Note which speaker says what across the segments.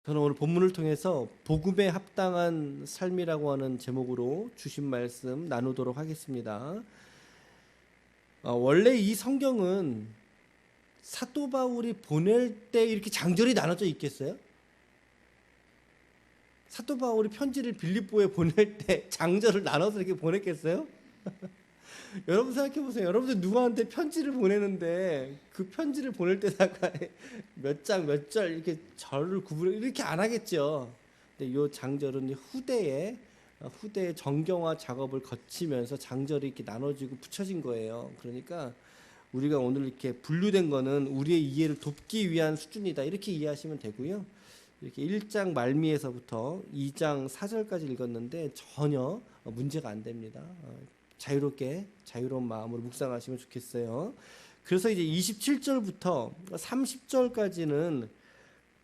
Speaker 1: 저는 오늘 본문을 통해서 복음에 합당한 삶이라고 하는 제목으로 주신 말씀 나누도록 하겠습니다. 원래 이 성경은 사도 바울이 보낼 때 이렇게 장절이 나눠져 있겠어요? 사도 바울이 편지를 빌립보에 보낼 때 장절을 나눠서 이렇게 보냈겠어요? 여러분 생각해 보세요. 여러분들 누구한테 편지를 보내는데 그 편지를 보낼 때다가 몇 장 몇 절 이렇게 절을 구분해 이렇게 안 하겠죠. 근데 이 장절은 후대에 정경화 작업을 거치면서 장절이 이렇게 나눠지고 붙여진 거예요. 그러니까 우리가 오늘 이렇게 분류된 거는 우리의 이해를 돕기 위한 수준이다. 이렇게 이해하시면 되고요. 이렇게 1장 말미에서부터 2장 4절까지 읽었는데 전혀 문제가 안 됩니다. 자유로운 마음으로 묵상하시면 좋겠어요. 그래서 이제 27절부터 30절까지는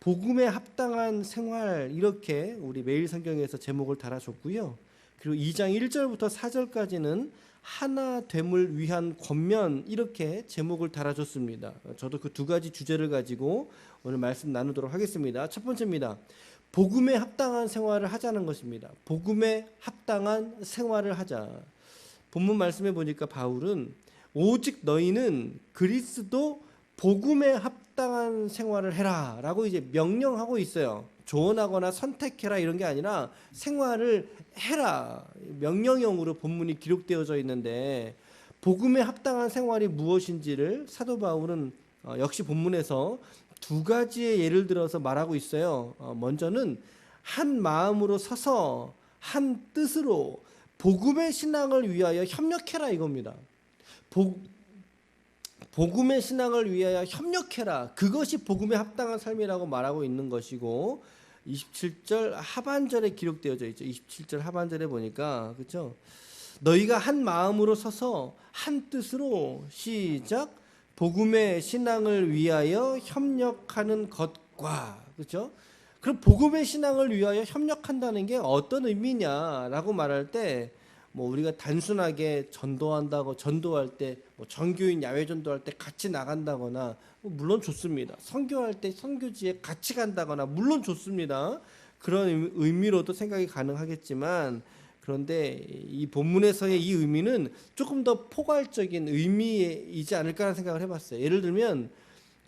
Speaker 1: 복음에 합당한 생활 이렇게 우리 매일 성경에서 제목을 달아줬고요. 그리고 2장 1절부터 4절까지는 하나됨을 위한 권면 이렇게 제목을 달아줬습니다. 저도 그 두 가지 주제를 가지고 오늘 말씀 나누도록 하겠습니다. 첫 번째입니다. 복음에 합당한 생활을 하자는 것입니다. 복음에 합당한 생활을 하자. 본문 말씀해 보니까 바울은 오직 너희는 그리스도 복음에 합당한 생활을 해라 라고 이제 명령하고 있어요. 조언하거나 선택해라 이런 게 아니라 생활을 해라 명령형으로 본문이 기록되어져 있는데 복음에 합당한 생활이 무엇인지를 사도 바울은 역시 본문에서 두 가지의 예를 들어서 말하고 있어요. 먼저는 한 마음으로 서서 한 뜻으로 복음의 신앙을 위하여 협력해라 이겁니다. 복음의 신앙을 위하여 협력해라. 그것이 복음에 합당한 삶이라고 말하고 있는 것이고 27절 하반절에 기록되어져 있죠. 27절 하반절에 보니까 그렇죠? 너희가 한 마음으로 서서 한 뜻으로 시작 복음의 신앙을 위하여 협력하는 것과 그렇죠? 그럼 복음의 신앙을 위하여 협력한다는 게 어떤 의미냐라고 말할 때 뭐 우리가 단순하게 전도할 때 뭐 전교인 야외 전도할 때 같이 나간다거나 물론 좋습니다. 선교할 때 선교지에 같이 간다거나 물론 좋습니다. 그런 의미로도 생각이 가능하겠지만 그런데 이 본문에서의 이 의미는 조금 더 포괄적인 의미이지 않을까라는 생각을 해봤어요. 예를 들면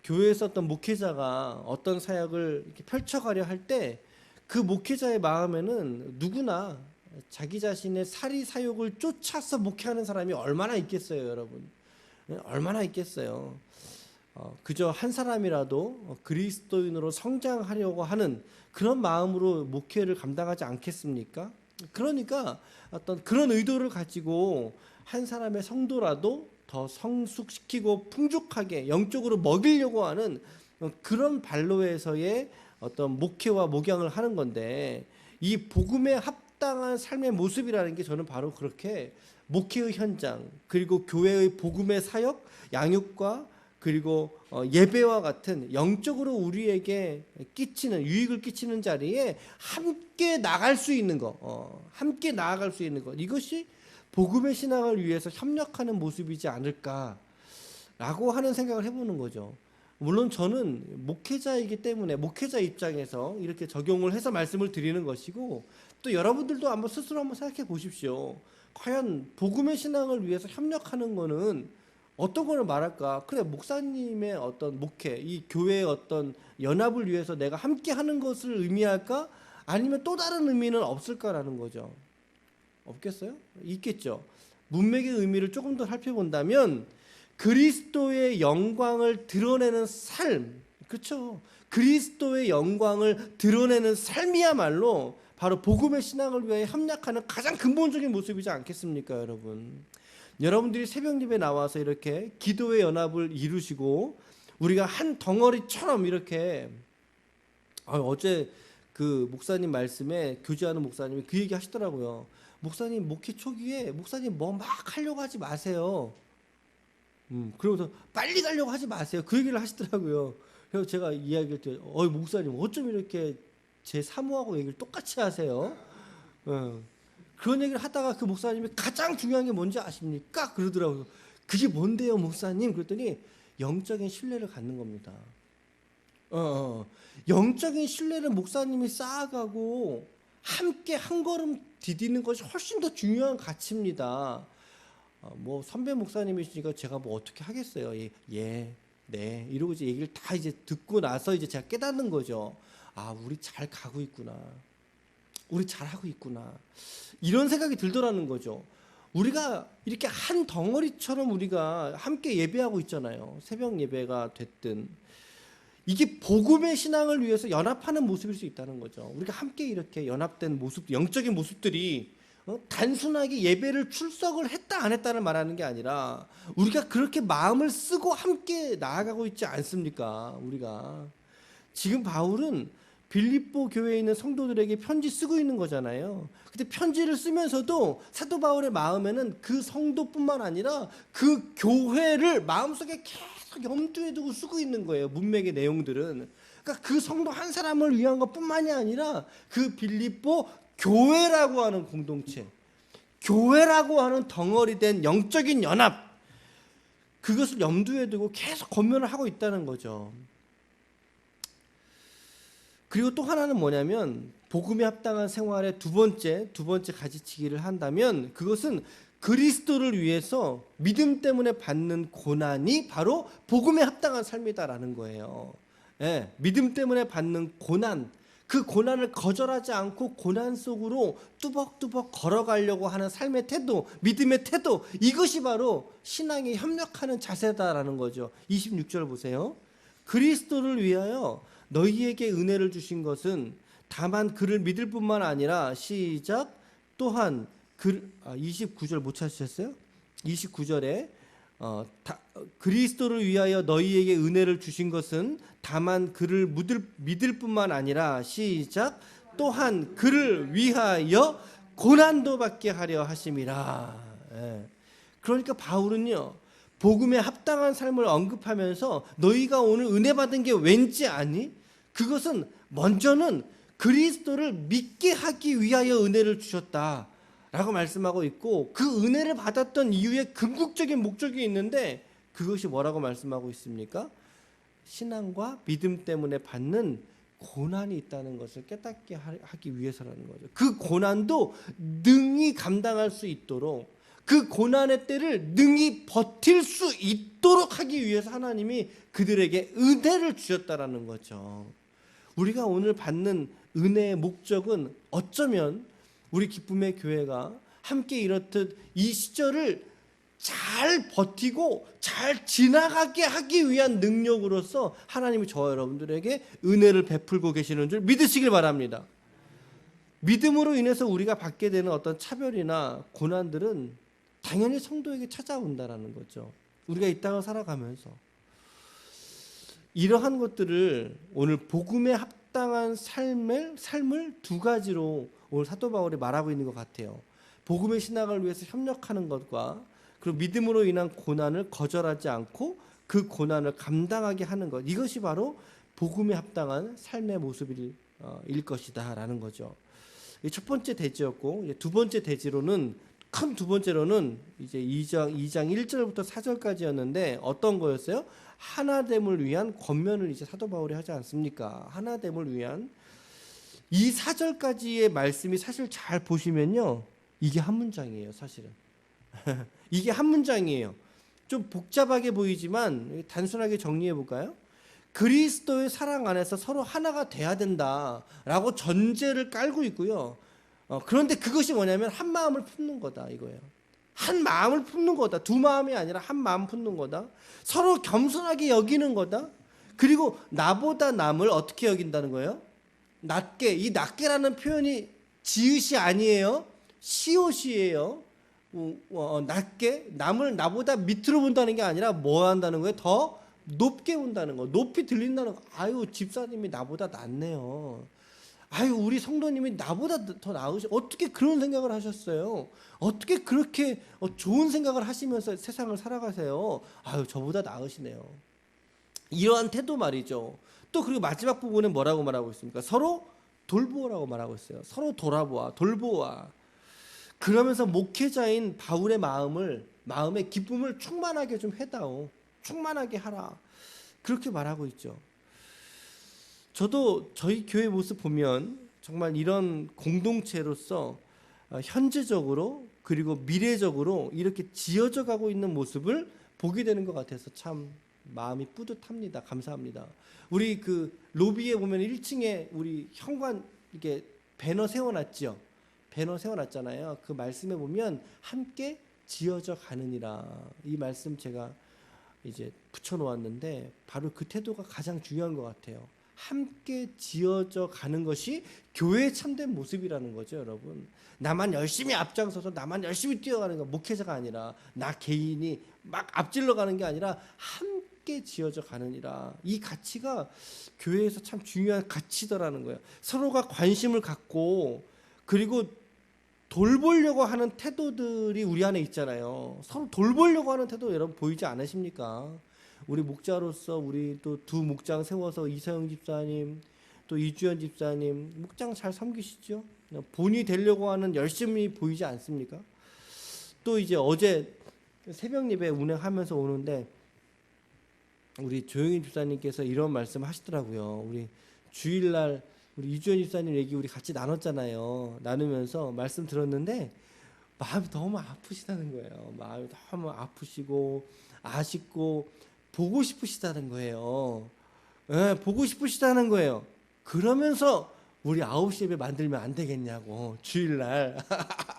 Speaker 1: 교회에서 어떤 목회자가 어떤 사역을 이렇게 펼쳐가려 할 때 그 목회자의 마음에는 누구나 자기 자신의 사리사욕을 쫓아서 목회하는 사람이 얼마나 있겠어요, 여러분? 얼마나 있겠어요? 그저 한 사람이라도 그리스도인으로 성장하려고 하는 그런 마음으로 목회를 감당하지 않겠습니까? 그러니까 어떤 그런 의도를 가지고 한 사람의 성도라도 더 성숙시키고 풍족하게 영적으로 먹이려고 하는 그런 발로에서의 어떤 목회와 목양을 하는 건데 이 복음에 합당한 삶의 모습이라는 게 저는 바로 그렇게 목회의 현장 그리고 교회의 복음의 사역, 양육과 그리고 예배와 같은 영적으로 우리에게 유익을 끼치는 자리에 함께 나갈 수 있는 것, 함께 나아갈 수 있는 것 이것이 복음의 신앙을 위해서 협력하는 모습이지 않을까라고 하는 생각을 해보는 거죠. 물론 저는 목회자이기 때문에 목회자 입장에서 이렇게 적용을 해서 말씀을 드리는 것이고 또 여러분들도 한번 스스로 한번 생각해 보십시오. 과연 복음의 신앙을 위해서 협력하는 거는 어떤 거를 말할까? 그래 목사님의 어떤 목회, 이 교회의 어떤 연합을 위해서 내가 함께 하는 것을 의미할까? 아니면 또 다른 의미는 없을까라는 거죠. 없겠어요? 있겠죠. 문맥의 의미를 조금 더 살펴본다면 그리스도의 영광을 드러내는 삶, 그렇죠? 그리스도의 영광을 드러내는 삶이야말로 바로 복음의 신앙을 위해 협력하는 가장 근본적인 모습이지 않겠습니까, 여러분? 여러분들이 새벽 예배 나와서 이렇게 기도의 연합을 이루시고 우리가 한 덩어리처럼 이렇게 어제 그 목사님 말씀에 교제하는 목사님이 그 얘기 하시더라고요. 목사님 목회 초기에 목사님 뭐 막 하려고 하지 마세요. 그러고서 빨리 가려고 하지 마세요. 그 얘기를 하시더라고요. 그래서 제가 이야기할 때, 목사님 어쩜 이렇게 제 사모하고 얘기를 똑같이 하세요? 그런 얘기를 하다가 그 목사님이 가장 중요한 게 뭔지 아십니까? 그러더라고요. 그게 뭔데요, 목사님? 그랬더니 영적인 신뢰를 갖는 겁니다. 영적인 신뢰를 목사님이 쌓아가고 함께 한 걸음 디디는 것이 훨씬 더 중요한 가치입니다. 뭐 선배 목사님이시니까 제가 뭐 어떻게 하겠어요. 예, 네 이러고 이제 얘기를 다 이제 듣고 나서 이제 제가 깨닫는 거죠. 아, 우리 잘 가고 있구나. 우리 잘하고 있구나. 이런 생각이 들더라는 거죠. 우리가 이렇게 한 덩어리처럼 우리가 함께 예배하고 있잖아요. 새벽 예배가 됐든. 이게 복음의 신앙을 위해서 연합하는 모습일 수 있다는 거죠. 우리가 함께 이렇게 연합된 모습, 영적인 모습들이 단순하게 예배를 출석을 했다 안 했다를 말하는 게 아니라 우리가 그렇게 마음을 쓰고 함께 나아가고 있지 않습니까? 우리가 지금 바울은 빌립보 교회에 있는 성도들에게 편지 쓰고 있는 거잖아요. 근데 편지를 쓰면서도 사도 바울의 마음에는 그 성도뿐만 아니라 그 교회를 마음속에 계속 염두에 두고 쓰고 있는 거예요. 문맥의 내용들은. 그러니까 그 성도 한 사람을 위한 것뿐만이 아니라 그 빌립보 교회라고 하는 공동체, 교회라고 하는 덩어리된 영적인 연합, 그것을 염두에 두고 계속 권면을 하고 있다는 거죠. 그리고 또 하나는 뭐냐면 복음에 합당한 생활의 두 번째 가지치기를 한다면 그것은 그리스도를 위해서 믿음 때문에 받는 고난이 바로 복음에 합당한 삶이다라는 거예요. 예, 믿음 때문에 받는 고난, 그 고난을 거절하지 않고 고난 속으로 뚜벅뚜벅 걸어가려고 하는 삶의 태도, 믿음의 태도, 이것이 바로 신앙에 협력하는 자세다라는 거죠. 26절 보세요. 그리스도를 위하여 너희에게 은혜를 주신 것은 다만 그를 믿을 뿐만 아니라 시작 또한 29절 못 찾으셨어요? 29절에 그리스도를 위하여 너희에게 은혜를 주신 것은 다만 그를 믿을 뿐만 아니라 시작 또한 그를 위하여 고난도 받게 하려 하심이라. 예. 그러니까 바울은요 복음에 합당한 삶을 언급하면서 너희가 오늘 은혜 받은 게 왠지 아니? 그것은 먼저는 그리스도를 믿게 하기 위하여 은혜를 주셨다라고 말씀하고 있고 그 은혜를 받았던 이유에 궁극적인 목적이 있는데 그것이 뭐라고 말씀하고 있습니까? 신앙과 믿음 때문에 받는 고난이 있다는 것을 깨닫게 하기 위해서라는 거죠. 그 고난도 능히 감당할 수 있도록 그 고난의 때를 능히 버틸 수 있도록 하기 위해서 하나님이 그들에게 은혜를 주셨다라는 거죠. 우리가 오늘 받는 은혜의 목적은 어쩌면 우리 기쁨의 교회가 함께 이렇듯 이 시절을 잘 버티고 잘 지나가게 하기 위한 능력으로서 하나님이 저와 여러분들에게 은혜를 베풀고 계시는 줄 믿으시길 바랍니다. 믿음으로 인해서 우리가 받게 되는 어떤 차별이나 고난들은 당연히 성도에게 찾아온다라는 거죠. 우리가 이 땅을 살아가면서 이러한 것들을 오늘 복음에 합당한 삶을 두 가지로 오늘 사도 바울이 말하고 있는 것 같아요. 복음의 신앙을 위해서 협력하는 것과 그리고 믿음으로 인한 고난을 거절하지 않고 그 고난을 감당하게 하는 것, 이것이 바로 복음에 합당한 삶의 모습일 것이다라는 거죠. 첫 번째 대지였고 두 번째 대지로는 큰 두 번째로는 이제 2장 1절부터 4절까지였는데 어떤 거였어요? 하나됨을 위한 권면을 이제 사도 바울이 하지 않습니까? 하나됨을 위한 이 4절까지의 말씀이 사실 잘 보시면요. 이게 한 문장이에요, 사실은. 이게 한 문장이에요. 좀 복잡하게 보이지만 단순하게 정리해 볼까요? 그리스도의 사랑 안에서 서로 하나가 돼야 된다라고 전제를 깔고 있고요. 그런데 그것이 뭐냐면 한 마음을 품는 거다 이거예요. 한 마음을 품는 거다. 두 마음이 아니라 한 마음 품는 거다. 서로 겸손하게 여기는 거다. 그리고 나보다 남을 어떻게 여긴다는 거예요? 낮게. 이 낮게라는 표현이 지읒이 아니에요. 시옷이에요. 낮게 남을 나보다 밑으로 본다는 게 아니라 뭐 한다는 거예요? 더 높게 본다는 거. 높이 들린다는 거. 아유 집사님이 나보다 낫네요. 아유 우리 성도님이 나보다 더 나으시. 어떻게 그런 생각을 하셨어요? 어떻게 그렇게 좋은 생각을 하시면서 세상을 살아가세요? 아유 저보다 나으시네요. 이러한 태도 말이죠. 또 그리고 마지막 부분에 뭐라고 말하고 있습니까? 서로 돌보라고 말하고 있어요. 서로 돌아보아, 돌보아. 그러면서 목회자인 바울의 마음의 기쁨을 충만하게 좀 해다오. 충만하게 하라. 그렇게 말하고 있죠. 저도 저희 교회 모습 보면 정말 이런 공동체로서 현재적으로 그리고 미래적으로 이렇게 지어져 가고 있는 모습을 보게 되는 것 같아서 참 마음이 뿌듯합니다. 감사합니다. 우리 그 로비에 보면 1층에 우리 현관 이렇게 배너 세워놨죠. 배너 세워놨잖아요. 그 말씀에 보면 함께 지어져 가느니라, 이 말씀 제가 이제 붙여놓았는데 바로 그 태도가 가장 중요한 것 같아요. 함께 지어져 가는 것이 교회의 참된 모습이라는 거죠, 여러분. 나만 열심히 앞장서서 나만 열심히 뛰어가는 거, 목회자가 아니라 나 개인이 막 앞질러 가는 게 아니라 함께 지어져 가느니라. 이 가치가 교회에서 참 중요한 가치더라는 거예요. 서로가 관심을 갖고 그리고 돌보려고 하는 태도들이 우리 안에 있잖아요. 서로 돌보려고 하는 태도 여러분 보이지 않으십니까? 우리 목자로서 우리 또 두 목장 세워서 이서영 집사님 또 이주연 집사님 목장 잘 섬기시죠? 본이 되려고 하는 열심히 보이지 않습니까? 또 이제 어제 새벽 예배 운행하면서 오는데 우리 조영희 집사님께서 이런 말씀 하시더라고요. 우리 주일날 우리 이주연 집사님 얘기 우리 같이 나눴잖아요. 나누면서 말씀 들었는데 마음이 너무 아프시다는 거예요. 마음이 너무 아프시고 아쉽고 보고 싶으시다는 거예요. 네, 보고 싶으시다는 거예요. 그러면서 우리 9시 예배 만들면 안 되겠냐고. 주일날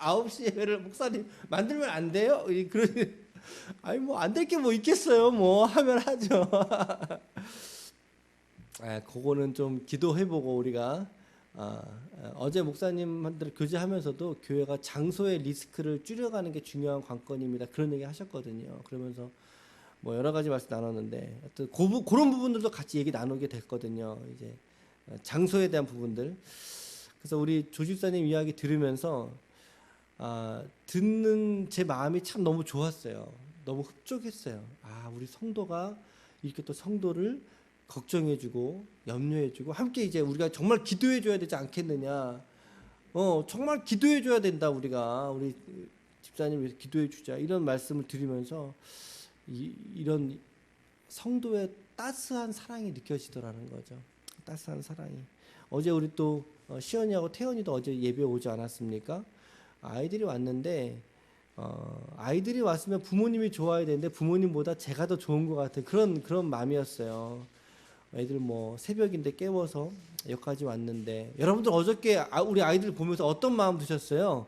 Speaker 1: 9시 예배를 목사님 만들면 안 돼요? 그러니 아니 뭐 안 될 게 뭐 있겠어요. 뭐 하면 하죠. 그거는 좀 기도해보고 우리가 어제 목사님들 교제하면서도 교회가 장소의 리스크를 줄여가는 게 중요한 관건입니다. 그런 얘기 하셨거든요. 그러면서 뭐 여러 가지 말씀 나눴는데 하여튼 그런 부분들도 같이 얘기 나누게 됐거든요. 이제 장소에 대한 부분들. 그래서 우리 조 집사님 이야기 들으면서 듣는 제 마음이 참 너무 좋았어요. 너무 흡족했어요. 우리 성도가 이렇게 또 성도를 걱정해주고 염려해주고 함께 이제 우리가 정말 기도해줘야 되지 않겠느냐. 정말 기도해줘야 된다. 우리 집사님 위해서 기도해주자. 이런 말씀을 드리면서 이런 성도의 따스한 사랑이 느껴지더라는 거죠. 따스한 사랑이. 어제 우리 또 시연이하고 태연이도 어제 예배 오지 않았습니까? 아이들이 왔는데 아이들이 왔으면 부모님이 좋아야 되는데 부모님보다 제가 더 좋은 것 같은 그런 마음이었어요. 애들 뭐 새벽인데 깨워서 여기까지 왔는데 여러분들 어저께 우리 아이들 보면서 어떤 마음 드셨어요?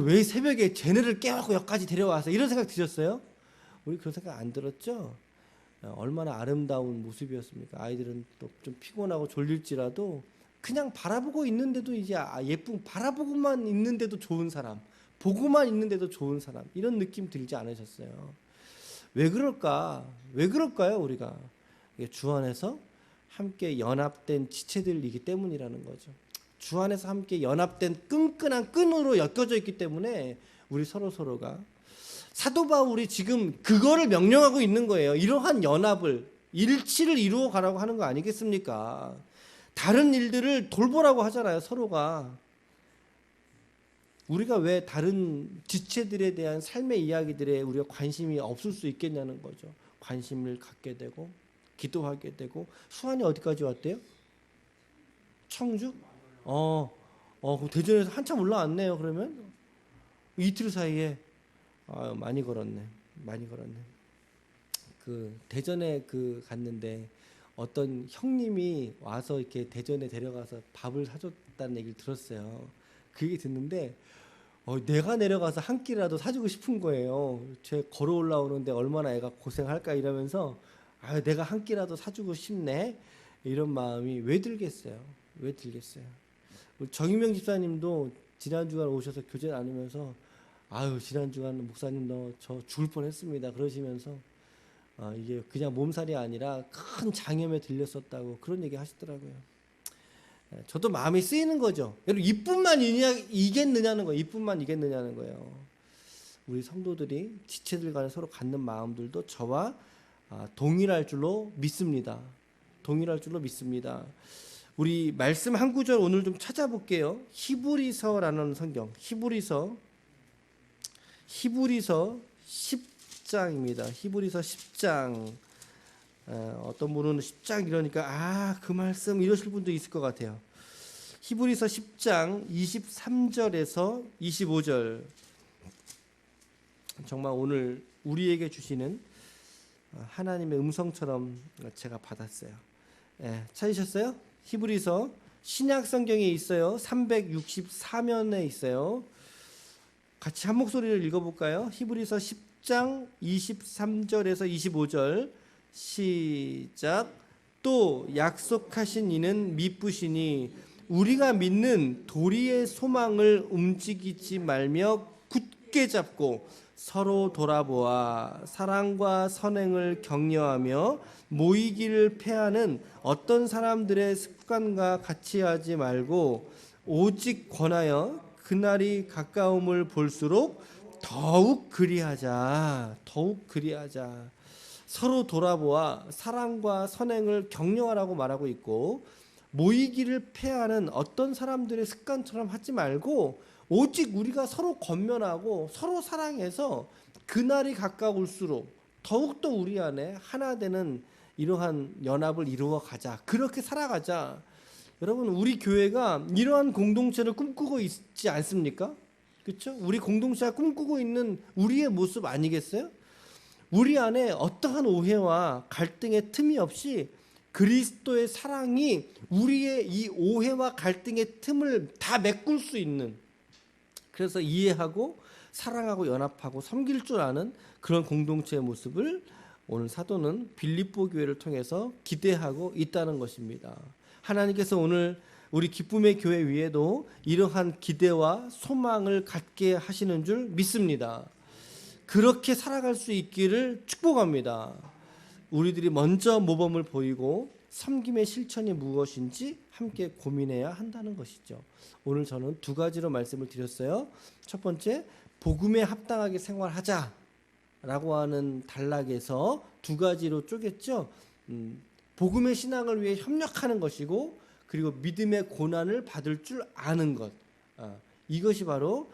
Speaker 1: 왜 새벽에 쟤네를 깨워서 여기까지 데려와서 이런 생각 드셨어요? 우리 그런 생각 안 들었죠? 얼마나 아름다운 모습이었습니까? 아이들은 또 좀 피곤하고 졸릴지라도 그냥 바라보고 있는데도 이제 예쁜 바라보고만 있는데도 좋은 사람, 보고만 있는데도 좋은 사람, 이런 느낌 들지 않으셨어요? 왜 그럴까? 왜 그럴까요? 우리가 주 안에서 함께 연합된 지체들이기 때문이라는 거죠. 주 안에서 함께 연합된 끈끈한 끈으로 엮여져 있기 때문에 우리 서로가 사도 바울이 지금 그거를 명령하고 있는 거예요. 이러한 연합을 일치를 이루어 가라고 하는 거 아니겠습니까? 다른 일들을 돌보라고 하잖아요. 서로가. 우리가 왜 다른 지체들에 대한 삶의 이야기들에 우리가 관심이 없을 수 있겠냐는 거죠. 관심을 갖게 되고 기도하게 되고. 수환이 어디까지 왔대요? 청주? 대전에서 한참 올라왔네요. 그러면 이틀 사이에 많이 걸었네. 그 대전에 갔는데 어떤 형님이 와서 이렇게 대전에 데려가서 밥을 사줬다는 얘기를 들었어요. 그 얘기 듣는데 내가 내려가서 한 끼라도 사주고 싶은 거예요. 쟤 걸어 올라오는데 얼마나 애가 고생할까 이러면서 내가 한 끼라도 사주고 싶네. 이런 마음이 왜 들겠어요? 우리 정유명 집사님도 지난 주간 오셔서 교제 나누면서 지난 주간 목사님 저 죽을 뻔했습니다. 그러시면서 이게 그냥 몸살이 아니라 큰 장염에 들렸었다고 그런 얘기 하시더라고요. 저도 마음이 쓰이는 거죠. 여러분 이뿐만 이겠느냐는 거예요. 우리 성도들이 지체들 간에 서로 갖는 마음들도 저와 동일할 줄로 믿습니다. 우리 말씀 한 구절 오늘 좀 찾아볼게요. 히브리서라는 성경, 히브리서 10장입니다. 히브리서 10장 어떤 분은 10장 이러니까 그 말씀 이러실 분도 있을 것 같아요. 히브리서 10장 23절에서 25절 정말 오늘 우리에게 주시는 하나님의 음성처럼 제가 받았어요. 찾으셨어요? 히브리서 신약 성경에 있어요. 364면에 있어요. 같이 한 목소리를 읽어볼까요? 히브리서 10장 23절에서 25절 시작. 또 약속하신 이는 미쁘시니 우리가 믿는 도리의 소망을 움직이지 말며 굳게 잡고 서로 돌아보아 사랑과 선행을 격려하며 모이기를 패하는 어떤 사람들의 습관과 같이 하지 말고 오직 권하여 그날이 가까움을 볼수록 더욱 그리하자. 서로 돌아보아 사랑과 선행을 격려하라고 말하고 있고, 모이기를 패하는 어떤 사람들의 습관처럼 하지 말고 오직 우리가 서로 권면하고 서로 사랑해서 그날이 가까울수록 더욱더 우리 안에 하나 되는 이러한 연합을 이루어 가자. 그렇게 살아가자. 여러분, 우리 교회가 이러한 공동체를 꿈꾸고 있지 않습니까? 그렇죠? 우리 공동체가 꿈꾸고 있는 우리의 모습 아니겠어요? 우리 안에 어떠한 오해와 갈등의 틈이 없이 그리스도의 사랑이 우리의 이 오해와 갈등의 틈을 다 메꿀 수 있는, 그래서 이해하고 사랑하고 연합하고 섬길 줄 아는 그런 공동체의 모습을 오늘 사도는 빌립보 교회를 통해서 기대하고 있다는 것입니다. 하나님께서 오늘 우리 기쁨의 교회 위에도 이러한 기대와 소망을 갖게 하시는 줄 믿습니다. 그렇게 살아갈 수 있기를 축복합니다. 우리들이 먼저 모범을 보이고 섬김의 실천이 무엇인지 함께 고민해야 한다는 것이죠. 오늘 저는 두 가지로 말씀을 드렸어요. 첫 번째, 복음에 합당하게 생활하자라고 하는 단락에서 두 가지로 쪼갰죠. 복음의 신앙을 위해 협력하는 것이고, 그리고 믿음의 고난을 받을 줄 아는 것. 이것이 바로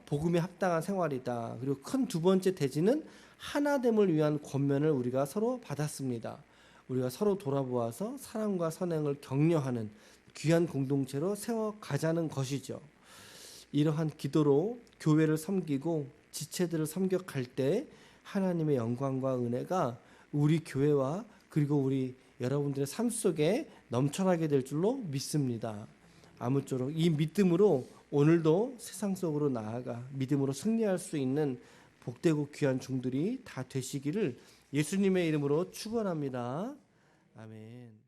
Speaker 1: 복음에 합당한 생활이다. 그리고 큰 두 번째 대지는 하나됨을 위한 권면을 우리가 서로 받았습니다. 우리가 서로 돌아보아서 사랑과 선행을 격려하는 귀한 공동체로 세워가자는 것이죠. 이러한 기도로 교회를 섬기고 지체들을 섬겨갈 때 하나님의 영광과 은혜가 우리 교회와 그리고 우리 여러분들의 삶 속에 넘쳐나게 될 줄로 믿습니다. 아무쪼록 이 믿음으로 오늘도 세상 속으로 나아가 믿음으로 승리할 수 있는 복되고 귀한 종들이 다 되시기를 예수님의 이름으로 축원합니다. 아멘.